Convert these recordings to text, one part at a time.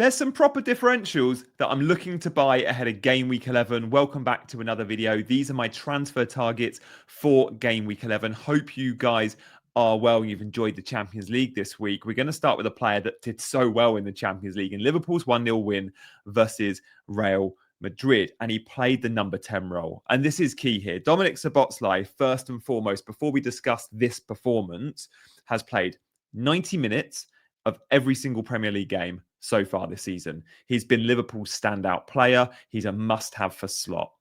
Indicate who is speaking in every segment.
Speaker 1: There's some proper differentials that I'm looking to buy ahead of Game Week 11. Welcome back to another video. These are my transfer targets for Game Week 11. Hope you guys are well. You've enjoyed the Champions League this week. We're going to start with a player that did so well in the Champions League in Liverpool's 1-0 win versus Real Madrid, and he played the number 10 role. And this is key here. Dominik Szobozlai, first and foremost, before we discuss this performance, has played 90 minutes of every single Premier League game so far this season. He's been Liverpool's standout player. He's a must-have for slot.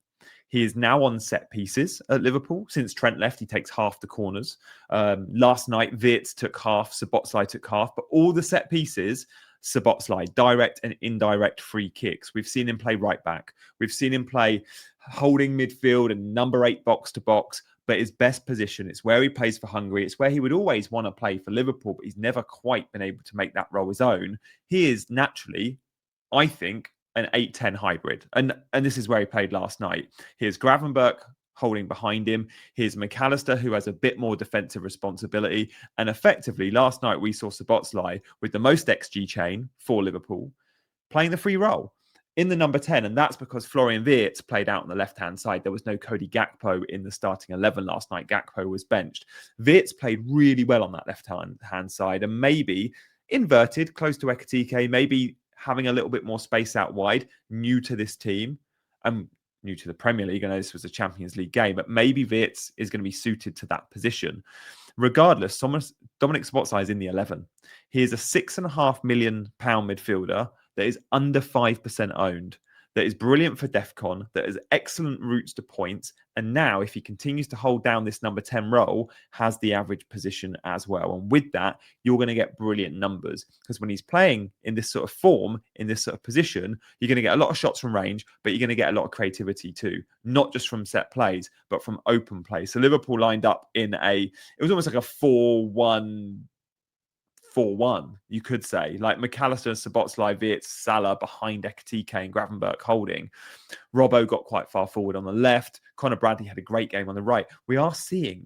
Speaker 1: He is now on set pieces at Liverpool. Since Trent left, he takes half the corners. Last night, Wirtz took half, Szobozlai took half, but all the set pieces, Szobozlai, direct and indirect free kicks. We've seen him play right back. We've seen him play holding midfield and number 8 box to box, but his best position, it's where he plays for Hungary. It's where he would always want to play for Liverpool, but he's never quite been able to make that role his own. He is naturally, I think, an 8-10 hybrid. And this is where he played last night. Here's Gravenberch holding behind him. Here's McAllister, who has a bit more defensive responsibility. And effectively, last night we saw Szobozlai with the most XG chain for Liverpool playing the free role in the number 10. And that's because Florian Wirtz played out on the left-hand side. There was no Cody Gakpo in the starting 11 last night. Gakpo was benched. Wirtz played really well on that left-hand side and maybe inverted, close to Ekitike, maybe having a little bit more space out wide, new to this team, new to the Premier League. I know this was a Champions League game, but maybe Wirtz is going to be suited to that position. Regardless, Dominik Szobozlai is in the 11. He is a £6.5 million midfielder that is under 5% owned, that is brilliant for DEFCON, that has excellent routes to points, and now, if he continues to hold down this number 10 role, has the average position as well. And with that, you're going to get brilliant numbers, because when he's playing in this sort of form, in this sort of position, you're going to get a lot of shots from range, but you're going to get a lot of creativity too, not just from set plays, but from open play. So Liverpool lined up in it was almost like a 4-1, you could say, like McAllister, Szobozlai, Wirtz, Salah behind Ekitike and Gravenberch holding. Robbo got quite far forward on the left. Conor Bradley had a great game on the right. We're seeing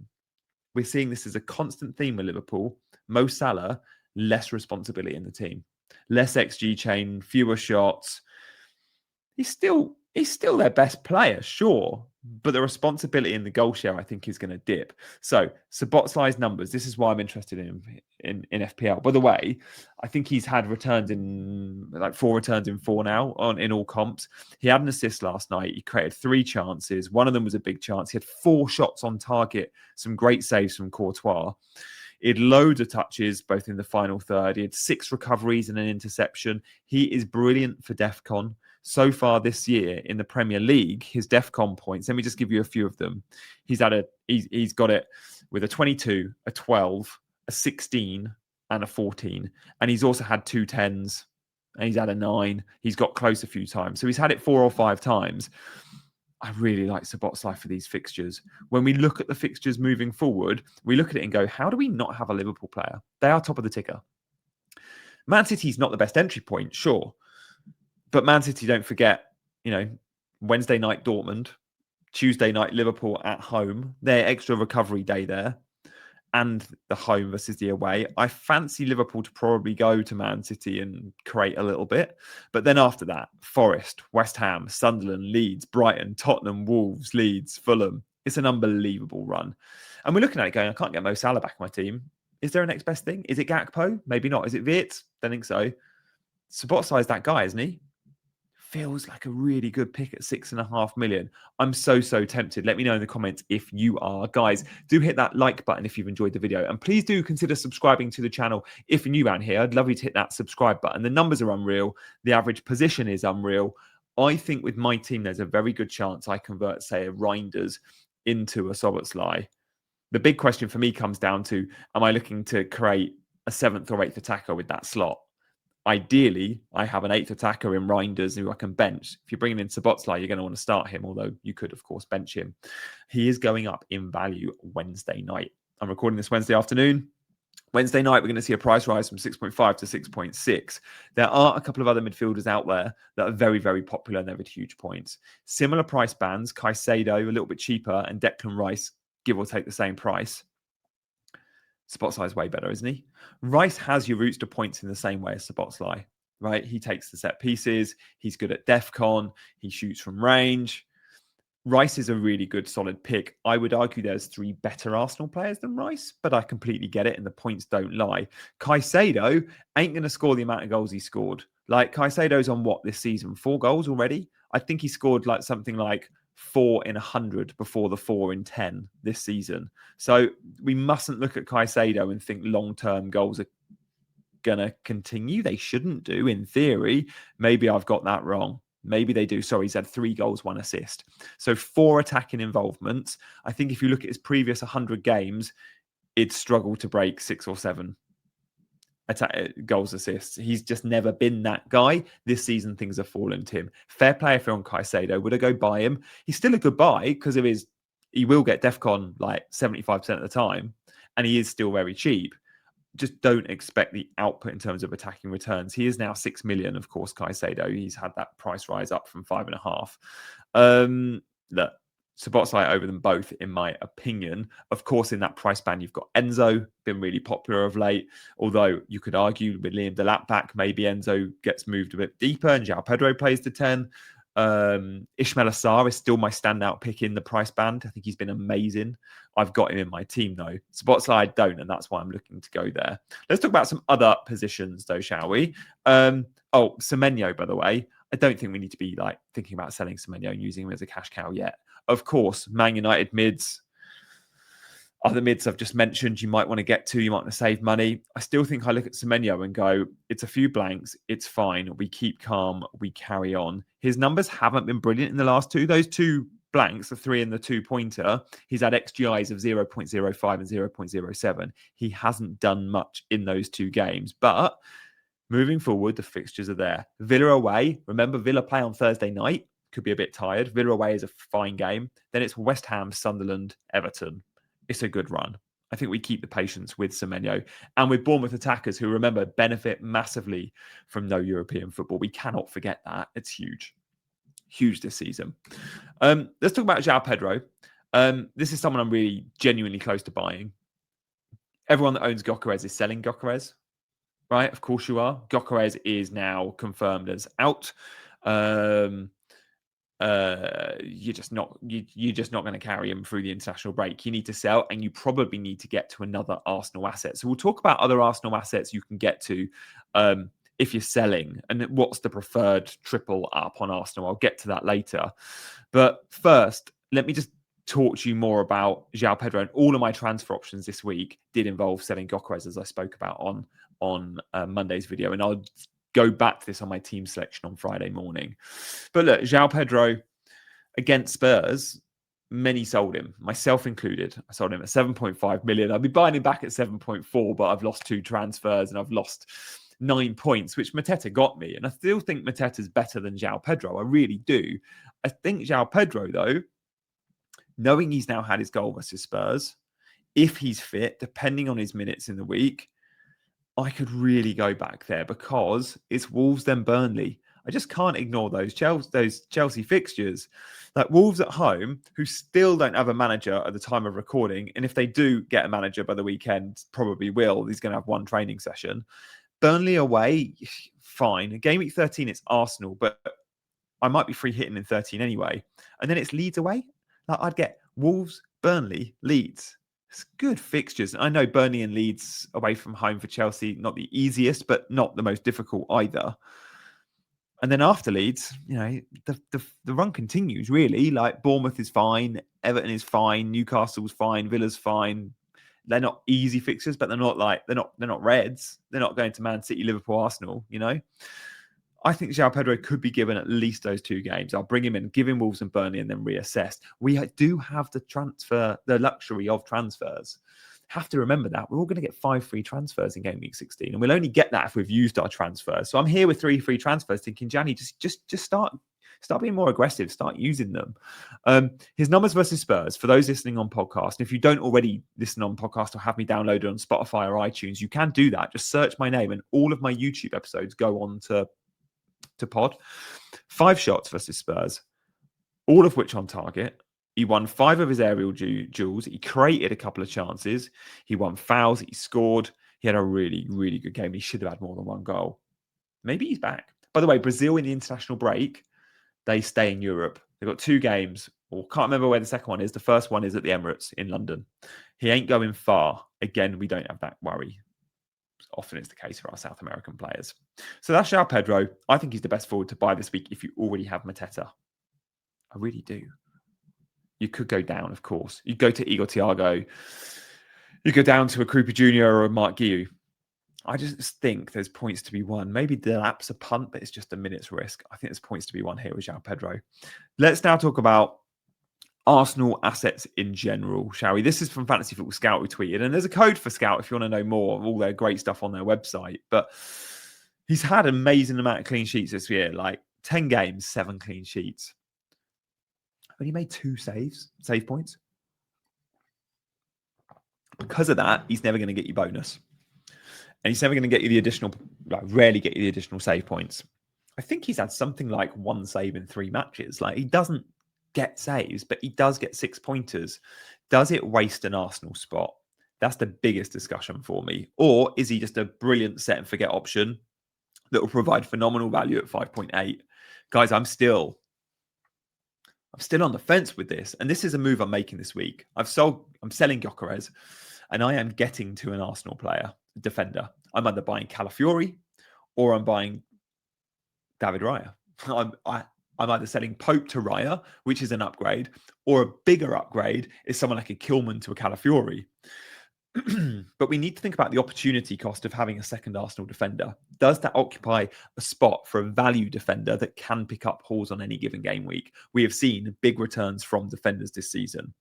Speaker 1: this as a constant theme with Liverpool. Mo Salah, less responsibility in the team, less XG chain, fewer shots. He's still their best player, sure, but the responsibility in the goal share, I think, is going to dip. So Szobozlai's numbers, this is why I'm interested in FPL. By the way, I think he's had returns in like 4 returns in 4 now in all comps. He had an assist last night. He created 3 chances. One of them was a big chance. He had 4 shots on target, some great saves from Courtois. He had loads of touches, both in the final third. He had 6 recoveries and an interception. He is brilliant for DEFCON. So far this year in the Premier League, his DEFCON points, let me just give you a few of them. He's got it with a 22, a 12, a 16, and a 14. And he's also had 2 10s, and he's had a 9. He's got close a few times. So he's had it 4 or 5 times. I really like Szobozlai for these fixtures. When we look at the fixtures moving forward, we look at it and go, how do we not have a Liverpool player? They are top of the ticker. Man City's not the best entry point, sure. But Man City, don't forget, Wednesday night Dortmund, Tuesday night Liverpool at home, their extra recovery day there, and the home versus the away. I fancy Liverpool to probably go to Man City and create a little bit. But then after that, Forest, West Ham, Sunderland, Leeds, Brighton, Tottenham, Wolves, Leeds, Fulham. It's an unbelievable run. And we're looking at it going, I can't get Mo Salah back in my team. Is there a next best thing? Is it Gakpo? Maybe not. Is it Wirtz? Don't think so. Szobozlai is that guy, isn't he? Feels like a really good pick at 6.5 million. I'm so tempted. Let me know in the comments if you are. Guys, do hit that like button if you've enjoyed the video. And please do consider subscribing to the channel if you're new around here. I'd love you to hit that subscribe button. The numbers are unreal. The average position is unreal. I think with my team, there's a very good chance I convert, say, a Reinders into a Szobozlai. The big question for me comes down to, am I looking to create a 7th or 8th attacker with that slot? Ideally, I have an 8th attacker in Reinders who I can bench. If you're bringing in Szobozlai, you're going to want to start him, although you could, of course, bench him. He is going up in value Wednesday night. I'm recording this Wednesday afternoon. Wednesday night, we're going to see a price rise from 6.5 to 6.6. There are a couple of other midfielders out there that are very, very popular and they're at huge points. Similar price bands, Caicedo, a little bit cheaper, and Declan Rice, give or take the same price. Szobozlai is way better, isn't he? Rice has your routes to points in the same way as Szobozlai. right? He takes the set pieces. He's good at DEFCON. He shoots from range. Rice is a really good, solid pick. I would argue there's 3 better Arsenal players than Rice, but I completely get it, and the points don't lie. Caicedo ain't going to score the amount of goals he scored. Like, Caicedo's on what this season? 4 goals already? I think he scored like something like 4 in 100 before the 4 in 10 this season. So we mustn't look at Caicedo and think long-term goals are going to continue. They shouldn't do, in theory. Maybe I've got that wrong. Maybe they do. Sorry, he's had 3 goals, 1 assist. So 4 attacking involvements. I think if you look at his previous 100 games, it'd struggle to break 6 or 7 goals, assists. He's just never been that guy. This season, things have fallen to him. Fair play if you're on Caicedo. Would I go buy him? He's still a good buy because of his. He will get DEFCON like 75% of the time, and he is still very cheap. Just don't expect the output in terms of attacking returns. He is now 6 million, of course, Caicedo. He's had that price rise up from 5.5. Look, Szobozlai over them both, in my opinion. Of course, in that price band, you've got Enzo, been really popular of late. Although you could argue with Liam Delap back, maybe Enzo gets moved a bit deeper and Joao Pedro plays the 10. Ismail Assar is still my standout pick in the price band. I think he's been amazing. I've got him in my team though. Szobozlai I don't, and that's why I'm looking to go there. Let's talk about some other positions though, shall we? Semenyo, by the way. I don't think we need to be like thinking about selling Semenyo and using him as a cash cow yet. Of course, Man United mids, other mids I've just mentioned, you might want to get to, you might want to save money. I still think I look at Semenyo and go, it's a few blanks, it's fine. We keep calm, we carry on. His numbers haven't been brilliant in the last 2. Those 2 blanks, the 3 and the 2-pointer, he's had XGIs of 0.05 and 0.07. He hasn't done much in those 2 games, but moving forward, the fixtures are there. Villa away. Remember, Villa play on Thursday night. Could be a bit tired. Villa away is a fine game. Then it's West Ham, Sunderland, Everton. It's a good run. I think we keep the patience with Semenyo and with Bournemouth attackers who, remember, benefit massively from no European football. We cannot forget that. It's huge. Huge this season. Let's talk about Joao Pedro. This is someone I'm really genuinely close to buying. Everyone that owns Gyokeres is selling Gyokeres, right? Of course you are. Gyokeres is now confirmed as out. You're just not going to carry him through the international break. You need to sell, and you probably need to get to another Arsenal asset. So we'll talk about other Arsenal assets you can get to if you're selling, and what's the preferred triple up on Arsenal. I'll get to that later. But first, let me just talk to you more about Joao Pedro. And all of my transfer options this week did involve selling Gyokeres, as I spoke about on Monday's video, and I'll go back to this on my team selection on Friday morning. But look, Joao Pedro against Spurs, many sold him, myself included. I sold him at 7.5 million. I'll be buying him back at 7.4, but I've lost 2 transfers and I've lost 9 points, which Mateta got me. And I still think Mateta's better than Joao Pedro. I really do. I think Joao Pedro, though, knowing he's now had his goal versus Spurs, if he's fit, depending on his minutes in the week, I could really go back there because it's Wolves then Burnley. I just can't ignore those Chelsea fixtures. Like Wolves at home, who still don't have a manager at the time of recording, and if they do get a manager by the weekend, probably will. He's going to have 1 training session. Burnley away, fine. Game week 13, it's Arsenal, but I might be free hitting in 13 anyway. And then it's Leeds away. Like I'd get Wolves, Burnley, Leeds. It's good fixtures. I know Burnley and Leeds away from home for Chelsea, not the easiest, but not the most difficult either. And then after Leeds, you know, the run continues really. Like Bournemouth is fine, Everton is fine, Newcastle's fine, Villa's fine. They're not easy fixtures, but they're not Reds. They're not going to Man City, Liverpool, Arsenal. You know, I think Joao Pedro could be given at least those 2 games. I'll bring him in, give him Wolves and Burnley, and then reassess. We do have the luxury of transfers. Have to remember that. We're all going to get 5 free transfers in Game Week 16, and we'll only get that if we've used our transfers. So I'm here with 3 free transfers thinking, Gianni, just start being more aggressive, start using them. His numbers versus Spurs, for those listening on podcast, and if you don't already listen on podcast or have me downloaded on Spotify or iTunes, you can do that. Just search my name and all of my YouTube episodes go on to pod. 5 shots versus Spurs, all of which on target. He won 5 of his aerial duels. He created a couple of chances. He won fouls. He scored. He had a really, really good game. He should have had more than 1 goal. Maybe he's back. By the way, Brazil in the international break, they stay in Europe. They've got 2 games, or can't remember where the second one is. The first one is at the Emirates in London. He ain't going far. Again, we don't have that worry. Often it's the case for our South American players. So that's Joao Pedro. I think he's the best forward to buy this week if you already have Mateta. I really do. You could go down, of course. You go to Igor Thiago. You go down to a Krupa Jr. or a Mark Guiu. I just think there's points to be won. Maybe Delap's a punt, but it's just a minute's risk. I think there's points to be won here with Joao Pedro. Let's now talk about Arsenal assets in general, shall we? This is from Fantasy Football Scout, who tweeted, and there's a code for Scout if you want to know more of all their great stuff on their website. But he's had an amazing amount of clean sheets this year, like 10 games, 7 clean sheets. But he made 2 save points. Because of that, he's never going to get you bonus. And he's never going to get you the additional, rarely get you the additional save points. I think he's had something like 1 save in 3 matches. Like, he doesn't get saves, but he does get 6 pointers. Does it waste an Arsenal spot? That's the biggest discussion for me. Or is he just a brilliant set and forget option that will provide phenomenal value at 5.8? Guys, I'm still on the fence with this. And this is a move I'm making this week. I'm selling Gyokeres, and I am getting to an Arsenal player, defender. I'm either buying Calafiori or I'm buying David Raya. I'm either selling Pope to Raya, which is an upgrade, or a bigger upgrade is someone like a Kilman to a Calafiori. But we need to think about the opportunity cost of having a second Arsenal defender. Does that occupy a spot for a value defender that can pick up hauls on any given game week? We have seen big returns from defenders this season.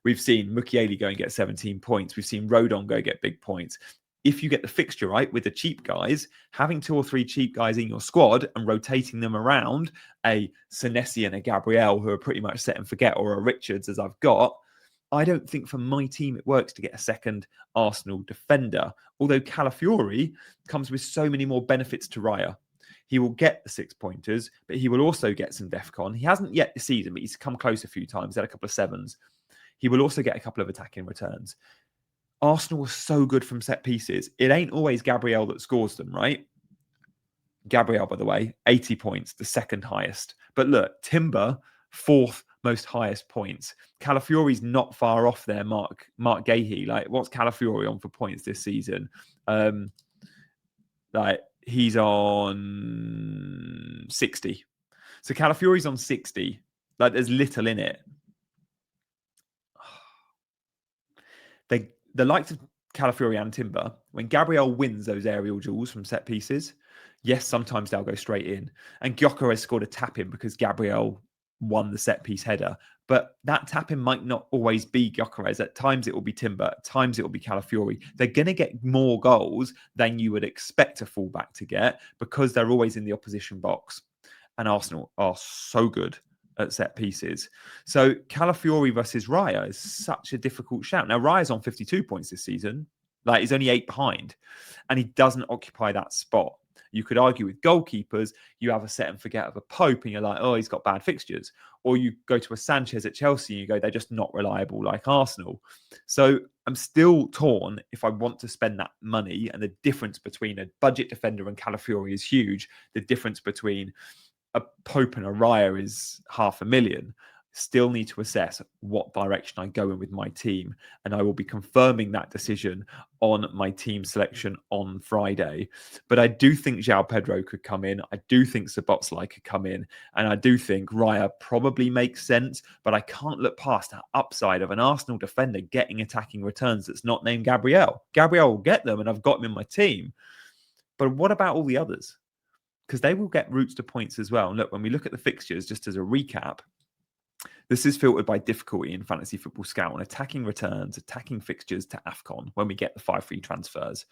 Speaker 1: We've seen Mukiele go and get 17 points. We've seen Rodon go get big points. If you get the fixture right with the cheap guys, having 2 or 3 cheap guys in your squad and rotating them around, a Senesi and a Gabriel who are pretty much set and forget, or a Richards as I've got, I don't think for my team it works to get a second Arsenal defender. Although Calafiori comes with so many more benefits to Raya. He will get the 6 pointers, but he will also get some DEFCON. He hasn't yet this season, but he's come close a few times. He's had a couple of 7s. He will also get a couple of attacking returns. Arsenal was so good from set pieces. It ain't always Gabriel that scores them, right? Gabriel, by the way, 80 points, the second highest. But look, Timber, 4th most highest points. Calafiori's not far off there, Mark Gahey. Like, what's Calafiori on for points this season? He's on 60. So Calafiori's on 60. Like, there's little in it. The likes of Calafiori and Timber, when Gabriel wins those aerial duels from set pieces, yes, sometimes they'll go straight in. And Gyokeres scored a tap-in because Gabriel won the set-piece header. But that tap-in might not always be Gyokeres. At times it will be Timber. At times it will be Calafiori. They're going to get more goals than you would expect a fullback to get because they're always in the opposition box. And Arsenal are so good at set pieces. So Calafiori versus Raya is such a difficult shout. Now, Raya's on 52 points this season. Like, he's only 8 behind. And he doesn't occupy that spot. You could argue with goalkeepers, you have a set and forget of a Pope and you're like, oh, he's got bad fixtures. Or you go to a Sanchez at Chelsea and you go, they're just not reliable like Arsenal. So I'm still torn if I want to spend that money. And the difference between a budget defender and Calafiori is huge. The difference between a Pope and a Raya is 500,000. Still need to assess what direction I go in with my team. And I will be confirming that decision on my team selection on Friday. But I do think Joao Pedro could come in. I do think Szobozlai could come in. And I do think Raya probably makes sense. But I can't look past that upside of an Arsenal defender getting attacking returns that's not named Gabriel. Gabriel will get them and I've got him in my team. But what about all the others? Because they will get routes to points as well. And look, when we look at the fixtures, just as a recap, this is filtered by difficulty in Fantasy Football Scout on attacking returns, attacking fixtures to AFCON when we get the 5 free transfers.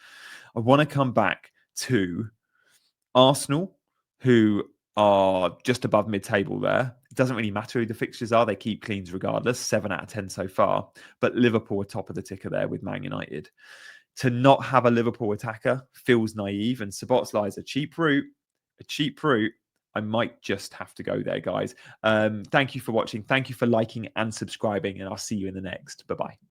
Speaker 1: I want to come back to Arsenal, who are just above mid-table there. It doesn't really matter who the fixtures are. They keep cleans regardless, 7 out of 10 so far. But Liverpool are top of the ticker there with Man United. To not have a Liverpool attacker feels naive, and Szobozlai is a cheap route. I might just have to go there, guys. Thank you for watching. Thank you for liking and subscribing, and I'll see you in the next. Bye-bye.